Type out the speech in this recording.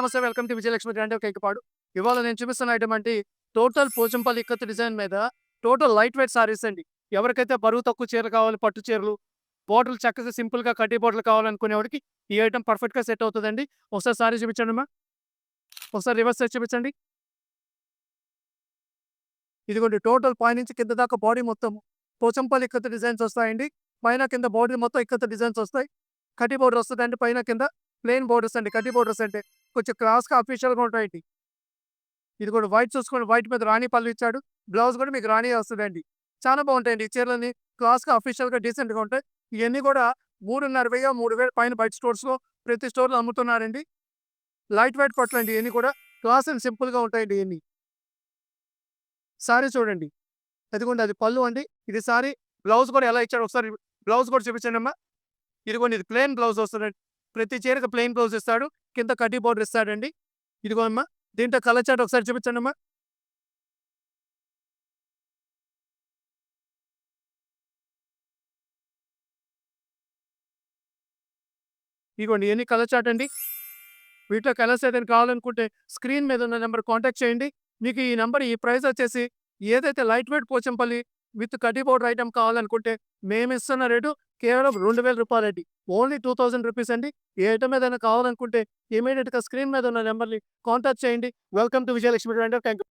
నమస్తే. Welcome to Vijayalakshmi grand కేకపాడు. ఇవాళ నేను చూపిస్తున్న ఐటమ్ అంటే టోటల్ పోచంపల్లి ఇక్కత్ డిజైన్ మీద టోటల్ లైట్ వెయిట్ సారీస్ అండి. ఎవరికైతే బరువు తక్కువ చీరలు కావాలి, పట్టు చీరలు, బోర్డర్‌లు చక్కగా సింపుల్‌గా కడ్డీ బోర్డర్‌లు కావాలనుకునేవాడికి ఈ ఐటమ్ పర్ఫెక్ట్‌గా సెట్ అవుతదండి. ఒకసారి సారీ చూపించండమ్మా. ఒకసారి రివర్స్ సైడ్ చూపించండి. ఇదిగోండి టోటల్ పైనుంచి కింద దాకా బాడీ మొత్తం పోచంపల్లి ఇక్కత్ డిజైన్స్ వస్తాయండి. పైన కింద బాడీ మొత్తం ఇక్కత్ డిజైన్స్ వస్తాయి. కడ్డీ బోర్డర్ వస్తదండి. పైన కింద ప్లెయిన్ బోర్డర్స్ అండి. కడ్డీ బోర్డర్స్ అంటే కొంచెం క్రాస్‌గా అఫీషియల్‌గా ఉంటాయండి. ఇది కూడా వైట్ చూసుకోండి. వైట్ మీద రాణి పళ్ళు ఇచ్చాడు. బ్లౌజ్ కూడా మీకు రాణియే వస్తదండి. చాలా బాగుంటాయండి ఈ చీరలన్నీ. క్లాస్‌గా, అఫీషియల్‌గా, డీసెంట్‌గా ఉంటాయి. ఇయన్నీ కూడా 3,500, 3,000 పైన బయట స్టోర్స్‌లో ప్రతి స్టోర్‌లో అమ్ముతున్నారండి. లైట్ వెయిట్ పట్లండి ఇయన్నీ కూడా. క్లాస్ అండ్ సింపుల్‌గా ఉంటాయండి ఇయన్నీ. సారీ చూడండి. అదిగోండి అది పళ్ళు అండి. ఇది సారీ. బ్లౌజ్ కూడా ఎలా ఇచ్చాడో ఒకసారి బ్లౌజ్ కూడా చూపించండమ్మా. ఇదిగోండి ఇది ప్లెయిన్ బ్లౌజ్ వస్తదండి. ప్రతి చీరకి ప్లెయిన్ బ్లౌజ్ ఇస్తాడు. కింద కడ్డీ బోర్డర్ ఇస్తాడండి. ఇదిగో అమ్మా. దీంట్లో కలర్ చార్ట్ ఒకసారి చూపించండమ్మా. ఇదిగోండి ఇయన్నీ కలర్ చార్ట్ అండి. వీటిలో కలర్స్ ఏదైనా కావాలనుకుంటే స్క్రీన్ మీద ఉన్న నెంబర్ కాంటాక్ట్ చేయండి. మీకు ఈ నంబర్ ఈ ప్రైస్ వచ్చేసి ఏదైతే లైట్ వెయిట్ పోచంపల్లి విత్ కడ్డీ బోర్డర్ ఐటెమ్ కావాలనుకుంటే మేమిస్తున్న రేటు కేవలం రూ. 2000 అండి. ఓన్లీ 2000 రూపీస్ అండి. ఏ ఐటెమ్ ఏదైనా కావాలనుకుంటే ఇమ్మీడియేట్‌గా స్క్రీన్ మీద ఉన్న నెంబర్‌ని కాంటాక్ట్ చేయండి. Welcome to Vijayalakshmi grinder. Thank you.